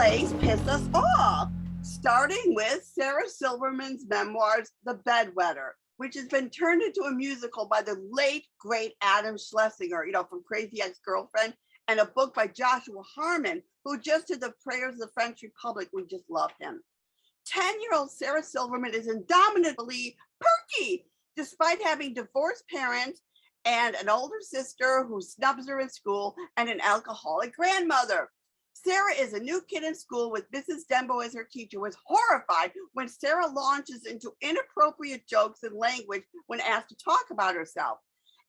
plays piss us off, starting with Sarah Silverman's memoirs, The Bedwetter, which has been turned into a musical by the late, great Adam Schlesinger, from Crazy Ex-Girlfriend, and a book by Joshua Harmon, who just did The Prayers of the French Republic. We just love him. 10-year-old Sarah Silverman is indomitably perky, despite having divorced parents and an older sister who snubs her in school and an alcoholic grandmother. Sarah is a new kid in school with Mrs. Dembo as her teacher, was horrified when Sarah launches into inappropriate jokes and language when asked to talk about herself.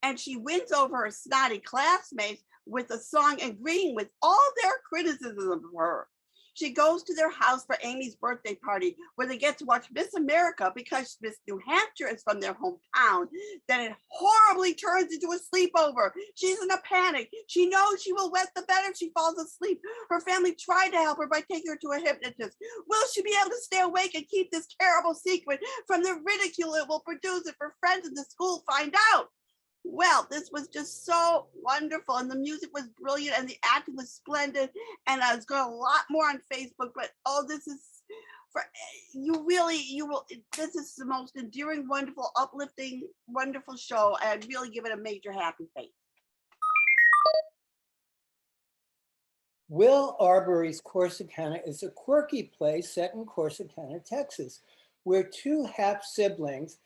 And she wins over her snotty classmates with a song agreeing with all their criticism of her. She goes to their house for Amy's birthday party, where they get to watch Miss America because Miss New Hampshire is from their hometown. Then it horribly turns into a sleepover. She's in a panic. She knows she will wet the bed if she falls asleep. Her family tried to help her by taking her to a hypnotist. Will she be able to stay awake and keep this terrible secret from the ridicule it will produce if her friends in the school find out? Well, this was just so wonderful, and the music was brilliant, and the acting was splendid, and I was going a lot more on Facebook, but this is for you will, this is the most endearing, wonderful, uplifting, wonderful show. I'd really give it a major happy face. Will Arbery's Corsicana is a quirky play set in Corsicana, Texas, where two half-siblings,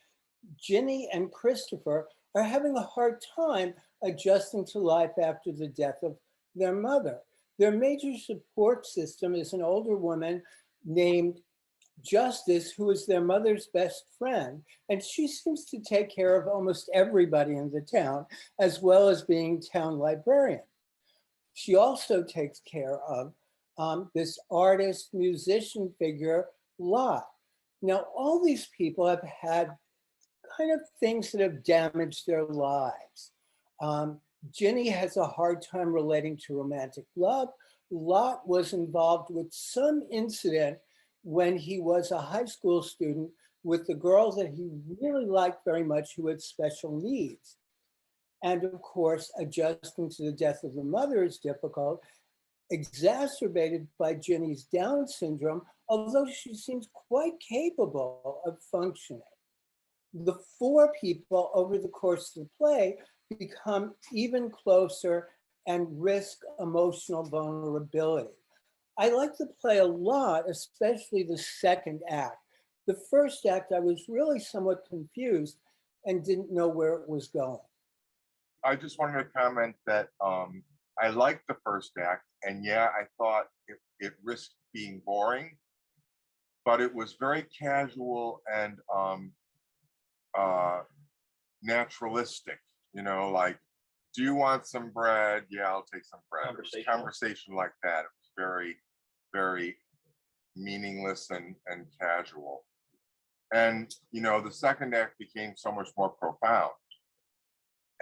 Ginny and Christopher, are having a hard time adjusting to life after the death of their mother. Their major support system is an older woman named Justice, who is their mother's best friend, and she seems to take care of almost everybody in the town, as well as being town librarian. She also takes care of this artist, musician figure, Lot. Now, all these people have had kind of things that have damaged their lives. Ginny has a hard time relating to romantic love. Lot was involved with some incident when he was a high school student with the girl that he really liked very much who had special needs. And of course, adjusting to the death of the mother is difficult, exacerbated by Ginny's Down syndrome, although she seems quite capable of functioning. The four people over the course of the play become even closer and risk emotional vulnerability. I like the play a lot, especially the second act. The first act, I was really somewhat confused and didn't know where it was going. I just wanted to comment that I liked the first act, and yeah, I thought it risked being boring, but it was very casual and naturalistic, like, do you want some bread? Yeah, I'll take some bread. Conversation like that. It was very, very meaningless and casual. And, the second act became so much more profound.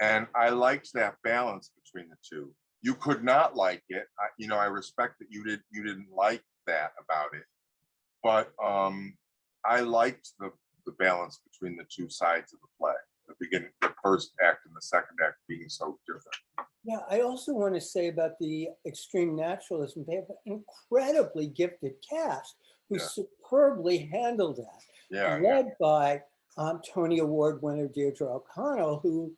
And I liked that balance between the two. You could not like it. I respect that you didn't like that about it. But I liked the balance between the two sides of the play, the beginning, the first act and the second act being so different. Yeah, I also want to say about the extreme naturalism, they have an incredibly gifted cast who superbly handled that, led by Tony Award winner Deirdre OConnell, who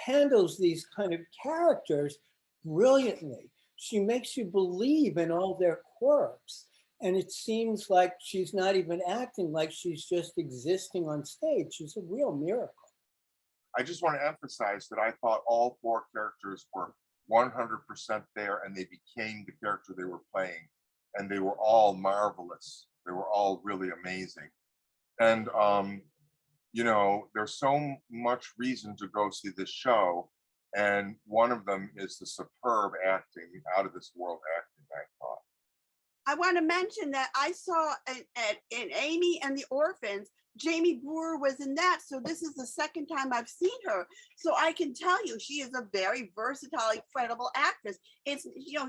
handles these kind of characters brilliantly. She makes you believe in all their quirks. And it seems like she's not even acting, like she's just existing on stage. She's a real miracle. I just want to emphasize that I thought all four characters were 100% there, and they became the character they were playing. And they were all marvelous. They were all really amazing. And, there's so much reason to go see this show. And one of them is the superb acting, out of this world acting, I thought. I want to mention that I saw in Amy and the Orphans, Jamie Brewer was in that. So this is the second time I've seen her. So I can tell you, she is a very versatile, incredible actress. It's, you know,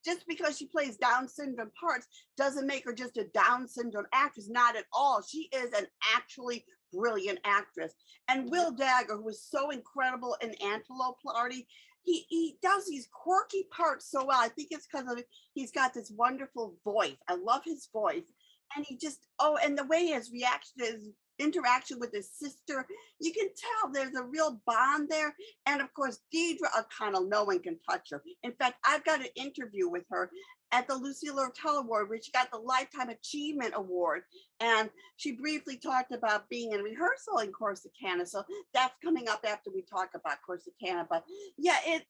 just because she plays Down syndrome parts doesn't make her just a Down syndrome actress. Not at all. She is an actually brilliant actress. And Will Dagger, who was so incredible in Antelope Party, he does these quirky parts so well. I think it's because of he's got this wonderful voice. I love his voice. And he just, oh, and the way his reaction, his interaction with his sister, you can tell there's a real bond there. And of course, Deidre OConnell, no one can touch her. In fact, I've got an interview with her at the Lucy Lortel Award, where she got the Lifetime Achievement Award. And she briefly talked about being in rehearsal in Corsicana. So that's coming up after we talk about Corsicana. But yeah, it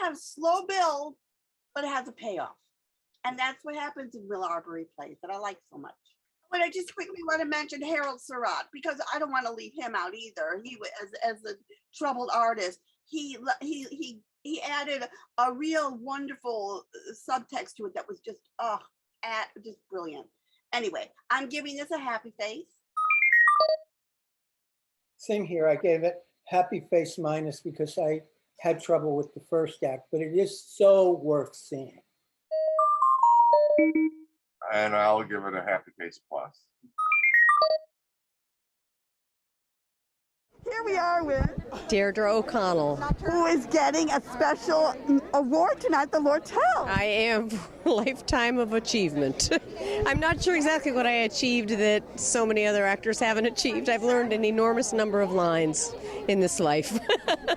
had a slow build, but it has a payoff. And that's what happens in Will Arbery plays that I like so much. But I just quickly want to mention Harold Surratt, because I don't want to leave him out either. He was, as a troubled artist, he added a real wonderful subtext to it that was just just brilliant. Anyway, I'm giving this a happy face. Same here. I gave it happy face minus because I had trouble with the first act, but it is so worth seeing. And I'll give it a happy face plus. Here we are with Deirdre OConnell. who is getting a special award tonight, the Lortel. I am Lifetime of Achievement. I'm not sure exactly what I achieved that so many other actors haven't achieved. I've learned an enormous number of lines in this life.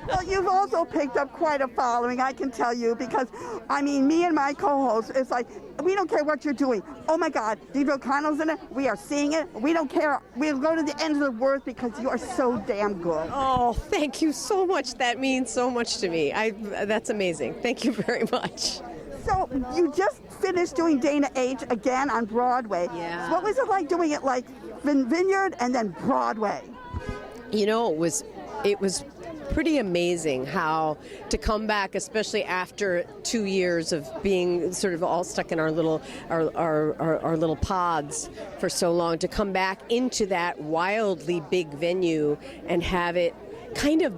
Well, you've also picked up quite a following, I can tell you, because, I mean, me and my co-host, it's like, we don't care what you're doing. Oh my God, Deidre O'Connell's in it. We are seeing it. We don't care. We'll go to the end of the word because you are so damn good. Oh, thank you so much. That means so much to me. That's amazing. Thank you very much. So you just finished doing Dana H again on Broadway. Yeah. So what was it like doing it like Vineyard and then Broadway? You know, it was pretty amazing how to come back, especially after 2 years of being sort of all stuck in our little pods for so long, to come back into that wildly big venue and have it kind of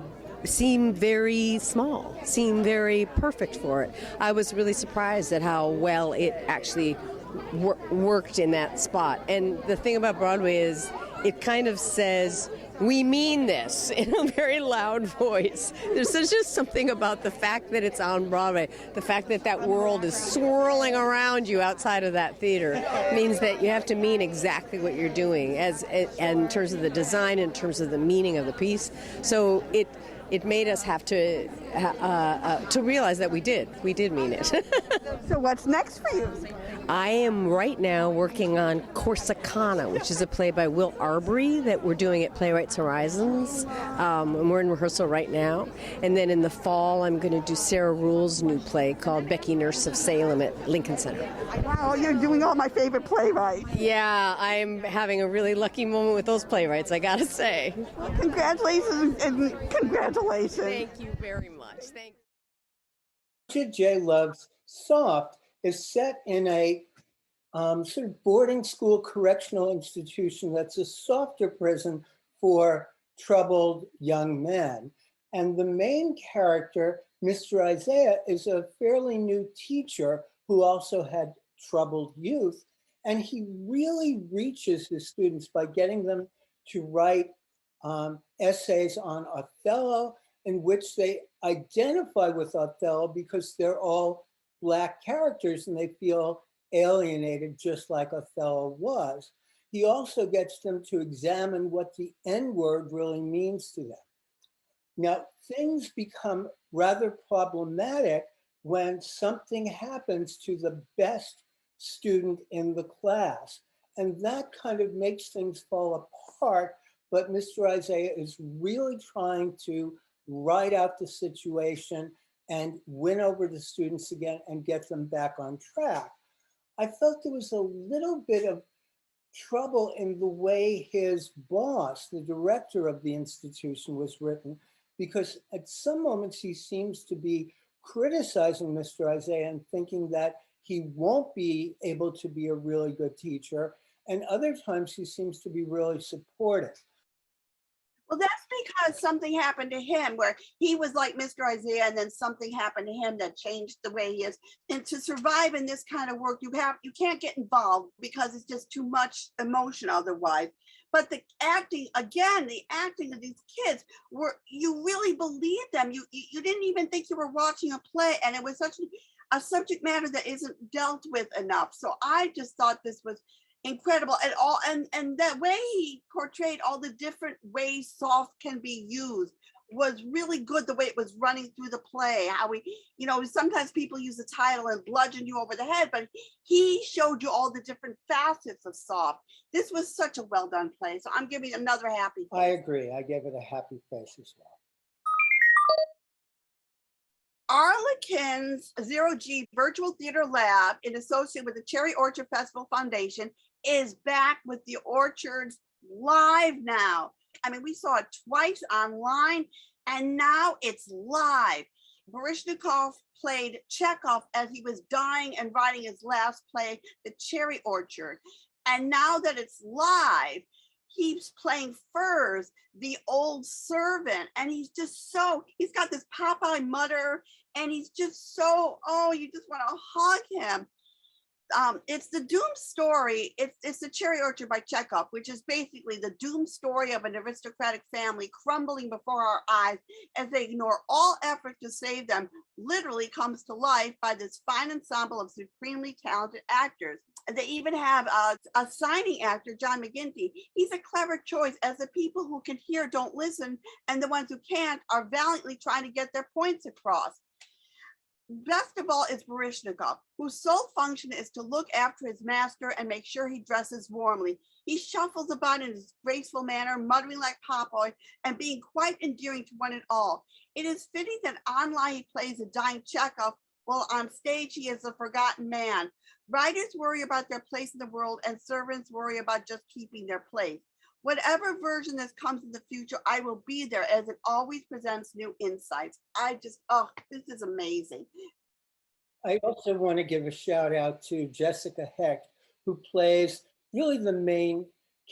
seem very small, seem very perfect for it. I was really surprised at how well it actually worked in that spot. And the thing about Broadway is it kind of says, we mean this, in a very loud voice. There's just something about the fact that it's on Broadway, the fact that that world is swirling around you outside of that theater, means that you have to mean exactly what you're doing, and in terms of the design, in terms of the meaning of the piece. So it made us have to realize that we did mean it. So what's next for you? I am right now working on Corsicana, which is a play by Will Arbery that we're doing at Playwrights Horizons. And we're in rehearsal right now. And then in the fall, I'm going to do Sarah Ruhl's new play called Becky Nurse of Salem at Lincoln Center. Wow, you're doing all my favorite playwrights. Yeah, I'm having a really lucky moment with those playwrights, I got to say. Congratulations and congratulations. Thank you very much. Thank you. Richard J. Love's Soft is set in a sort of boarding school correctional institution that's a softer prison for troubled young men. And the main character, Mr. Isaiah, is a fairly new teacher who also had troubled youth. And he really reaches his students by getting them to write essays on Othello, in which they identify with Othello because they're all Black characters and they feel alienated just like Othello was. He also gets them to examine what the N-word really means to them. Now, things become rather problematic when something happens to the best student in the class. And that kind of makes things fall apart, but Mr. Isaiah is really trying to write out the situation and win over the students again and get them back on track. I felt there was a little bit of trouble in the way his boss, the director of the institution, was written, because at some moments he seems to be criticizing Mr. Isaiah and thinking that he won't be able to be a really good teacher. And other times he seems to be really supportive. Well, that's because something happened to him where he was like Mr. Isaiah, and then something happened to him that changed the way he is. And to survive in this kind of work, you can't get involved because it's just too much emotion otherwise. But the acting, again, the acting of these kids you really believed them. You didn't even think you were watching a play, and it was such a subject matter that isn't dealt with enough. So I just thought this was incredible at all, and that way he portrayed all the different ways soft can be used was really good. The way it was running through the play, how we, sometimes people use the title and bludgeon you over the head, but he showed you all the different facets of soft. This was such a well done play, so I'm giving another happy face. I agree. I gave it a happy face as well. Arlekin's Zero G Virtual Theater Lab, in association with the Cherry Orchard Festival Foundation, is back with the Orchards live now. I mean, we saw it twice online, and now it's live. Baryshnikov played Chekhov as he was dying and writing his last play, The Cherry Orchard. And now that it's live, he's playing Furs, the old servant, and he's got this Popeye mutter, and he's just so, you just want to hug him. It's the doomed story. It's The Cherry Orchard by Chekhov, which is basically the doomed story of an aristocratic family crumbling before our eyes as they ignore all effort to save them, literally comes to life by this fine ensemble of supremely talented actors. They even have a signing actor, John McGinty. He's a clever choice, as the people who can hear don't listen, and the ones who can't are valiantly trying to get their points across. Best of all is Baryshnikov, whose sole function is to look after his master and make sure he dresses warmly. He shuffles about in his graceful manner, muttering like Popeye and being quite endearing to one and all. It is fitting that online he plays a dying Chekhov, while on stage he is a forgotten man. Writers worry about their place in the world, and servants worry about just keeping their place. Whatever version this comes in the future, I will be there, as it always presents new insights. This is amazing. I also want to give a shout out to Jessica Hecht, who plays really the main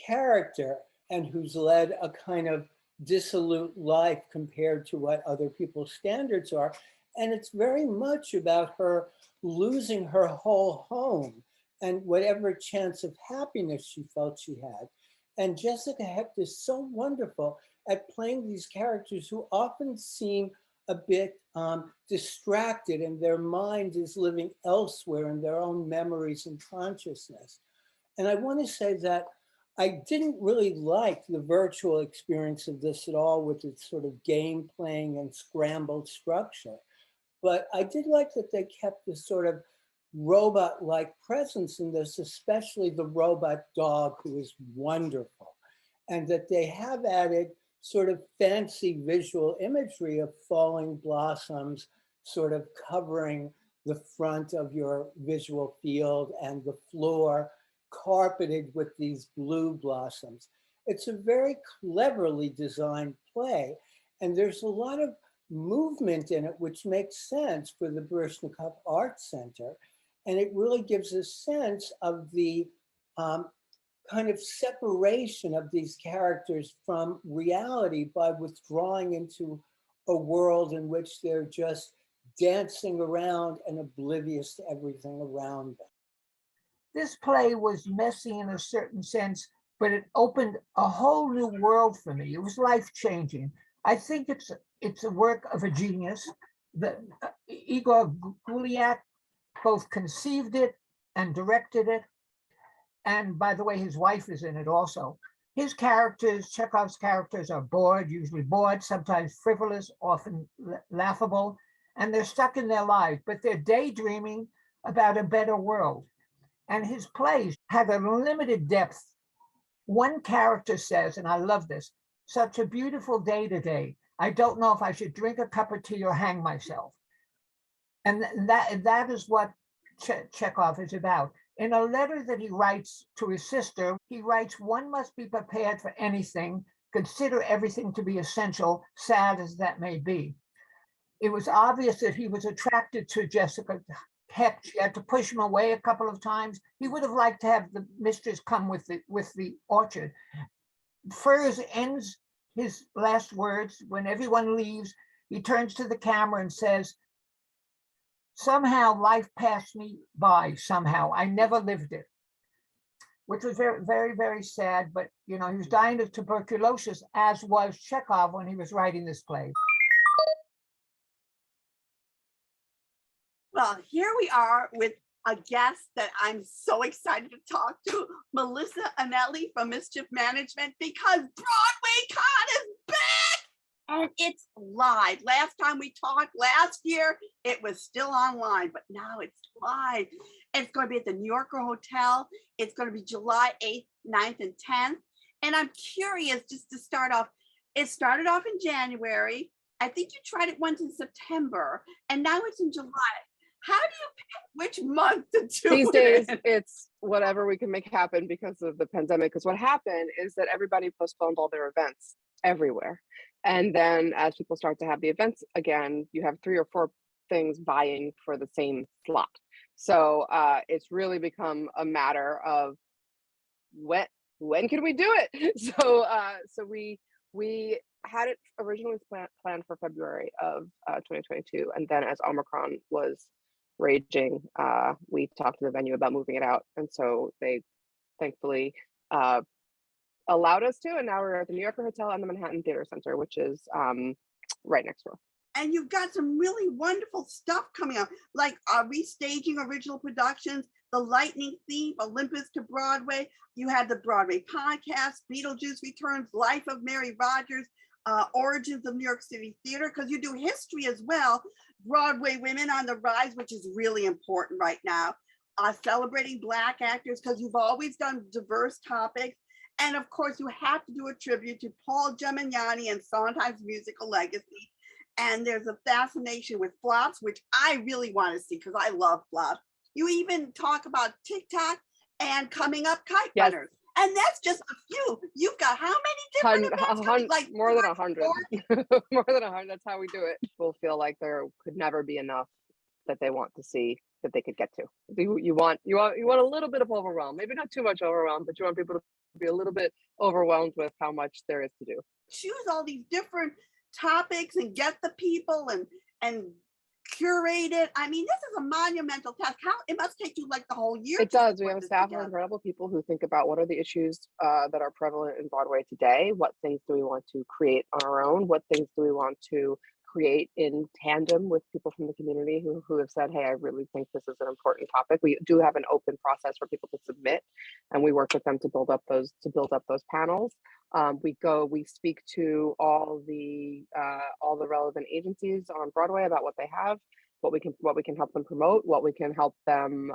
character and who's led a kind of dissolute life compared to what other people's standards are. And it's very much about her losing her whole home and whatever chance of happiness she felt she had. And Jessica Hecht is so wonderful at playing these characters who often seem a bit distracted, and their mind is living elsewhere in their own memories and consciousness. And I want to say that I didn't really like the virtual experience of this at all, with its sort of game playing and scrambled structure. But I did like that they kept this sort of robot-like presence in this, especially the robot dog, who is wonderful, and that they have added sort of fancy visual imagery of falling blossoms sort of covering the front of your visual field and the floor carpeted with these blue blossoms. It's a very cleverly designed play, and there's a lot of movement in it, which makes sense for the Baryshnikov Art Center. And it really gives a sense of the kind of separation of these characters from reality by withdrawing into a world in which they're just dancing around and oblivious to everything around them. This play was messy in a certain sense, but it opened a whole new world for me. It was life-changing. I think it's a work of a genius. Igor Guliak both conceived it and directed it. And by the way, his wife is in it also. His characters, Chekhov's characters, are usually bored, sometimes frivolous, often laughable, and they're stuck in their lives, but they're daydreaming about a better world. And his plays have a limited depth. One character says, and I love this, "Such a beautiful day today. I don't know if I should drink a cup of tea or hang myself." And that is what Chekhov is about. In a letter that he writes to his sister, he writes, "One must be prepared for anything, consider everything to be essential, sad as that may be." It was obvious that he was attracted to Jessica heck, she had to push him away a couple of times. He would have liked to have the mistress come with the orchard. Furs ends his last words when everyone leaves. He turns to the camera and says, "Somehow life passed me by, somehow. I never lived it," which was very, very, very sad. But, you know, he was dying of tuberculosis, as was Chekhov when he was writing this play. Well, here we are with a guest that I'm so excited to talk to, Melissa Anelli from Mischief Management, because Broadwaycon is back and it's live. Last time we talked last year, it was still online, but now it's live. It's going to be at the New Yorker Hotel. It's going to be July 8th, 9th, and 10th. And I'm curious, just to start off, it started off in January. I think you tried it once in September, and now it's in July. How do you pick which month to do These days, it? it's whatever we can make happen because of the pandemic. Because what happened is that everybody postponed all their events everywhere. And then as people start to have the events again, you have 3 or 4 things vying for the same slot. So it's really become a matter of when can we do it? So we had it originally planned for February of 2022. And then as Omicron was raging, we talked to the venue about moving it out, and so they thankfully allowed us to, and now we're at the New Yorker Hotel and the Manhattan Theater Center, which is right next door. And you've got some really wonderful stuff coming up, like restaging original productions, The Lightning Thief, Olympus to Broadway. You had the Broadway podcast, Beetlejuice Returns, Life of Mary Rogers, Origins of New York City Theater, because you do history as well. Broadway Women on the Rise, which is really important right now. Celebrating Black actors, because you've always done diverse topics. And of course, you have to do a tribute to Paul Giammagnani and Sondheim's musical legacy. And there's a fascination with flops, which I really want to see because I love flops. You even talk about TikTok and coming up kite Yes. runners. And that's just a few. You've got how many different events coming? Like more than 100. More than 100. That's how we do it. People feel like there could never be enough that they want to see that they could get to. You want a little bit of overwhelm, maybe not too much overwhelm, but you want people to be a little bit overwhelmed with how much there is to do. Choose all these different topics and get the people and curate it. I mean, this is a monumental task. How it must take you like the whole year. It does. We have a staff of incredible people who think about what are the issues that are prevalent in Broadway today. What things do we want to create on our own? What things do we want to create in tandem with people from the community who have said, hey, I really think this is an important topic. We do have an open process for people to submit, and we work with them to build up those panels. We speak to all the relevant agencies on Broadway about what they have, what we can help them promote, what we can help them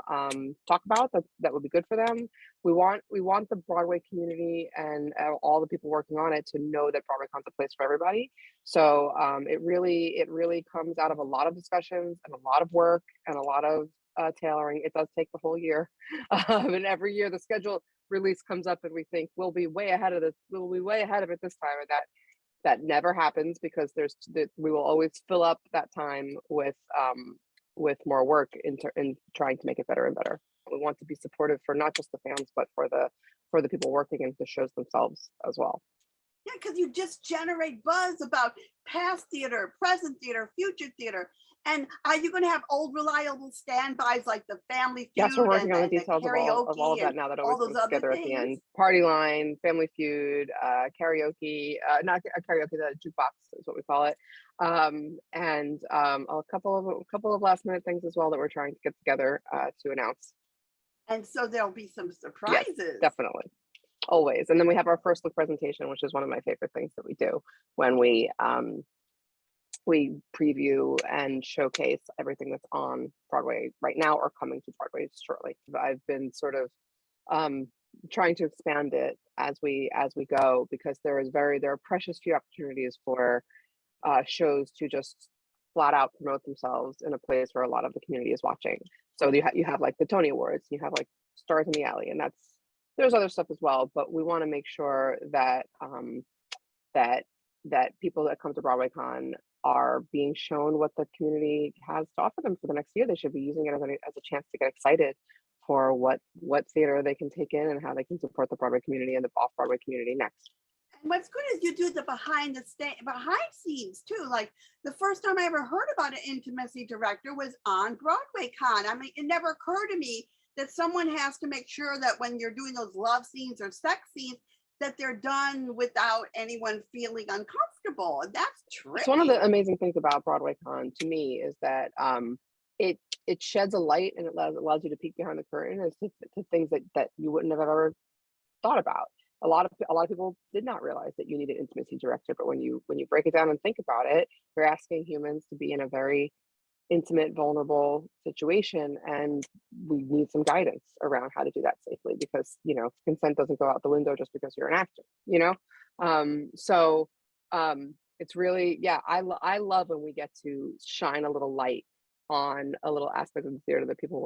talk about that would be good for them. We want the Broadway community and all the people working on it to know that Broadwaycon's a place for everybody. So it really comes out of a lot of discussions and a lot of work and a lot of tailoring. It does take the whole year, and every year the schedule release comes up and we think we'll be way ahead of it this time, and that never happens because we will always fill up that time with more work in trying to make it better and better. We want to be supportive for not just the fans, but for the people working in the shows themselves as well. Yeah, because you just generate buzz about past theater, present theater, future theater. And are you going to have old reliable standbys like the Family Feud? Yes, we're working on the details of all of that now that always comes together at the end. Party Line, Family Feud, karaoke, not karaoke, the jukebox is what we call it, and a couple of last minute things as well that we're trying to get together to announce. And so there'll be some surprises. Yes, definitely, always. And then we have our first look presentation, which is one of my favorite things that we do when we preview and showcase everything that's on Broadway right now or coming to Broadway shortly. I've been sort of trying to expand it as we go, because there are precious few opportunities for shows to just flat out promote themselves in a place where a lot of the community is watching. So you have like the Tony Awards, you have like Stars in the Alley, and there's other stuff as well, but we want to make sure that that that people that come to BroadwayCon are being shown what the community has to offer them for the next year. They should be using it as a chance to get excited for what theater they can take in and how they can support the Broadway community and the off-Broadway community next. And what's good is you do the behind scenes too. Like the first time I ever heard about an intimacy director was on BroadwayCon. I mean, it never occurred to me that someone has to make sure that when you're doing those love scenes or sex scenes, that they're done without anyone feeling uncomfortable. And that's true. It's one of the amazing things about BroadwayCon to me is that it sheds a light and it allows you to peek behind the curtain as to things that you wouldn't have ever thought about. A lot of people did not realize that you need an intimacy director, but when you break it down and think about it, you're asking humans to be in a very intimate, vulnerable situation, and we need some guidance around how to do that safely, because consent doesn't go out the window just because you're an actor, it's really, I love when we get to shine a little light on a little aspect of the theater that people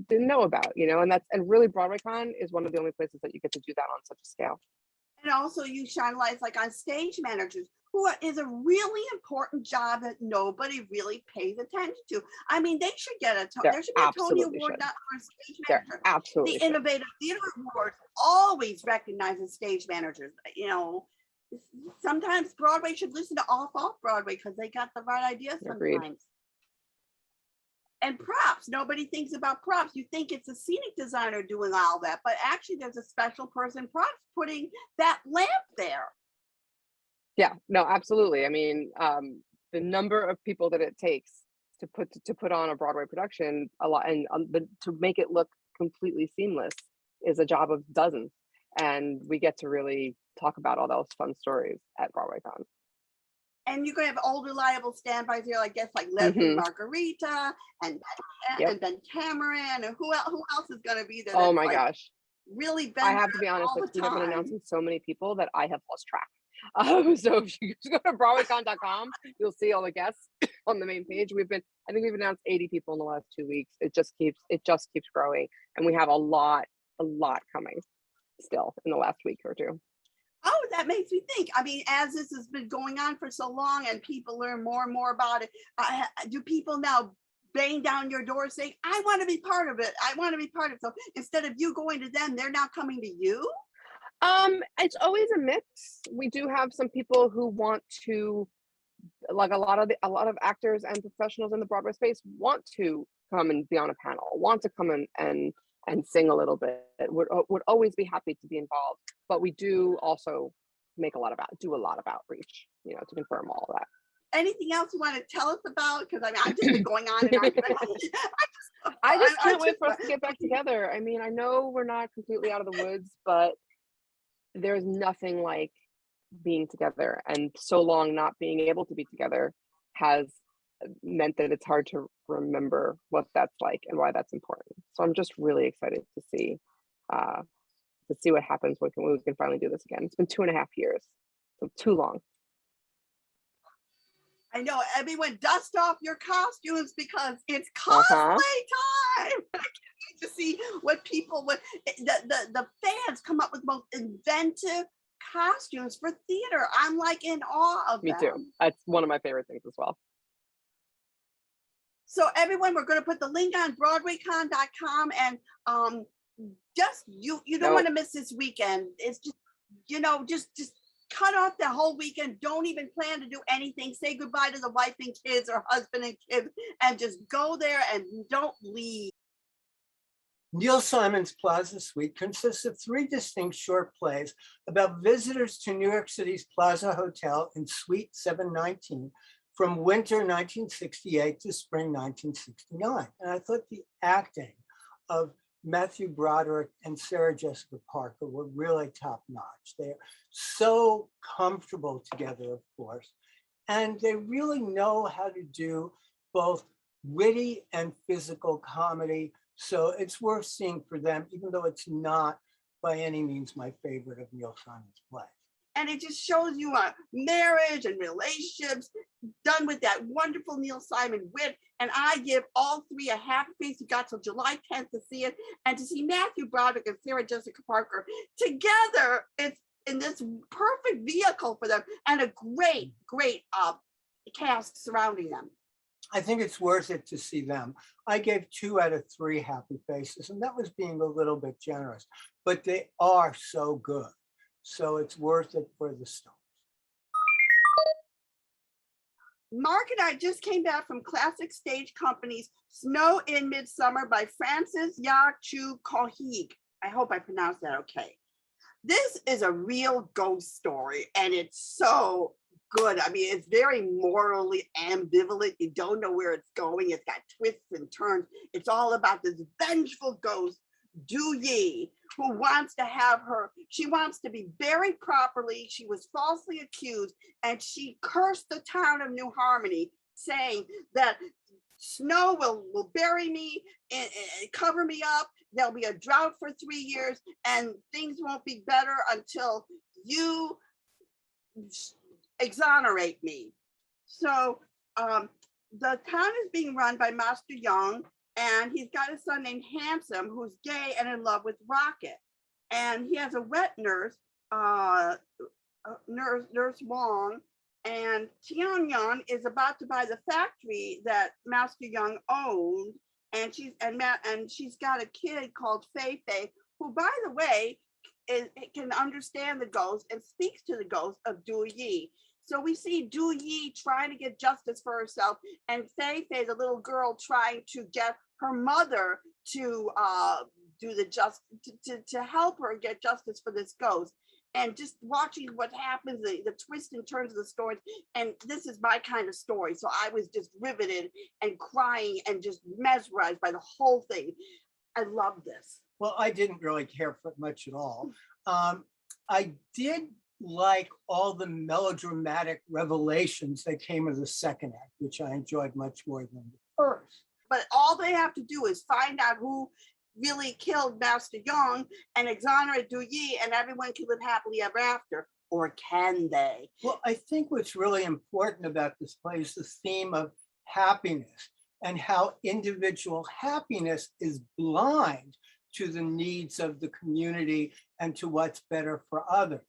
didn't know about, and really BroadwayCon is one of the only places that you get to do that on such a scale. And also you shine lights like on stage managers, who is a really important job that nobody really pays attention to. I mean, they should get there should be a Tony Award not for a stage manager. Absolutely. The Innovative Theater Award always recognizes stage managers. Sometimes Broadway should listen to off Broadway because they got the right ideas sometimes. Agreed. And props, nobody thinks about props. You think it's a scenic designer doing all that, but actually there's a special person props putting that lamp there. Yeah, no, absolutely. I mean, the number of people that it takes to put on a Broadway production, a lot, and to make it look completely seamless is a job of dozens. And we get to really talk about all those fun stories at BroadwayCon. And you're going to have old reliable standbys here, I guess, like Leslie Margarita and Ben Cameron, and who else is going to be there? Oh my gosh. Really been I have to be honest, we have been announcing so many people that I have lost track. So if you just go to Broadwaycon.com, you'll see all the guests on the main page. I think we've announced 80 people in the last 2 weeks. It just keeps growing. And we have a lot coming still in the last week or two. Oh, that makes me think. I mean, as this has been going on for so long and people learn more and more about it, do people now bang down your door saying, I want to be part of it. I want to be part of it. So instead of you going to them, they're now coming to you? It's always a mix. We do have some people who want to, like a lot of actors and professionals in the Broadway space want to come and be on a panel, want to come and sing a little bit, would always be happy to be involved. But we do also do a lot of outreach, to confirm all of that. Anything else you want to tell us about? Because I mean, I've just been going on and on. I just can't wait for us to get back together. I mean, I know we're not completely out of the woods, but there's nothing like being together. And so long not being able to be together has meant that it's hard to remember what that's like and why that's important. So I'm just really excited to see what happens when we can finally do this again. It's been 2.5 years, so too long. I know, everyone dust off your costumes because it's cosplay time. I can't wait to see what the fans come up with most inventive costumes for theater. I'm like in awe of them. Me too. That's one of my favorite things as well. So everyone, we're going to put the link on Broadwaycon.com, and just you don't want to miss this weekend. It's just just cut off the whole weekend. Don't even plan to do anything. Say goodbye to the wife and kids or husband and kids, and just go there and don't leave. Neil Simon's Plaza Suite consists of 3 distinct short plays about visitors to New York City's Plaza Hotel in Suite 719 from winter 1968 to spring 1969. And I thought the acting of Matthew Broderick and Sarah Jessica Parker were really top notch. They're so comfortable together, of course, and they really know how to do both witty and physical comedy. So it's worth seeing for them, even though it's not by any means my favorite of Neil Simon's plays. And it just shows you marriage and relationships done with that wonderful Neil Simon wit. And I give all 3 a happy face. You got till July 10th to see it. And to see Matthew Broderick and Sarah Jessica Parker together, in this perfect vehicle for them, and a great cast surrounding them. I think it's worth it to see them. I gave 2 out of 3 happy faces, and that was being a little bit generous, but they are so good. So it's worth it for the stars. Mark and I just came back from Classic Stage Company's Snow in Midsummer by Francis Ya-Chu Kohig. I hope I pronounced that okay. This is a real ghost story, and it's so good. I mean, it's very morally ambivalent. You don't know where it's going. It's got twists and turns. It's all about this vengeful ghost, Du Yi, who wants to have she wants to be buried properly. She was falsely accused, and she cursed the town of New Harmony, saying that snow will bury me and cover me up. There'll be a drought for 3 years, and things won't be better until you exonerate me. So the town is being run by Master Young, and he's got a son named Handsome who's gay and in love with Rocket. And he has a wet nurse, Nurse Wong, and Tianyang is about to buy the factory that Master Young owned, and she's got a kid called Fei Fei, who, by the way, can understand the ghost and speaks to the ghost of Du Yi. So we see Du Yi trying to get justice for herself, and Fei Fei, the little girl, trying to get her mother to do the to help her get justice for this ghost. And just watching what happens, the twists and turns of the story. And this is my kind of story. So I was just riveted and crying and just mesmerized by the whole thing. I love this. Well, I didn't really care for it much at all. I did like all the melodramatic revelations that came of the second act, which I enjoyed much more than the first. But all they have to do is find out who really killed Master Young and exonerate Du Yi, and everyone can live happily ever after. Or can they? Well, I think what's really important about this play is the theme of happiness and how individual happiness is blind to the needs of the community and to what's better for others.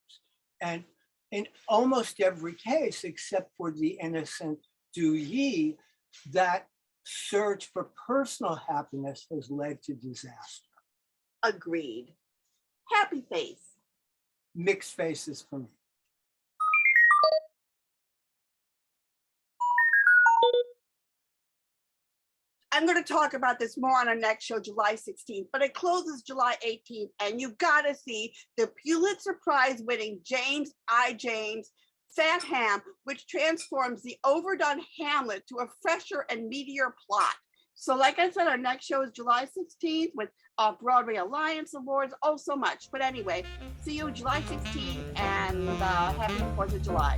And in almost every case, except for the innocent Du Yi, that search for personal happiness has led to disaster. Agreed. Happy face. Mixed faces for me. I'm going to talk about this more on our next show, July 16th, but it closes July 18th, and you got to see the Pulitzer Prize winning James I. James Fat Ham, which transforms the overdone Hamlet to a fresher and meatier plot. So like I said, our next show is July 16th with Broadway Alliance Awards. Oh, so much. But anyway, see you July 16th, and happy 4th of July.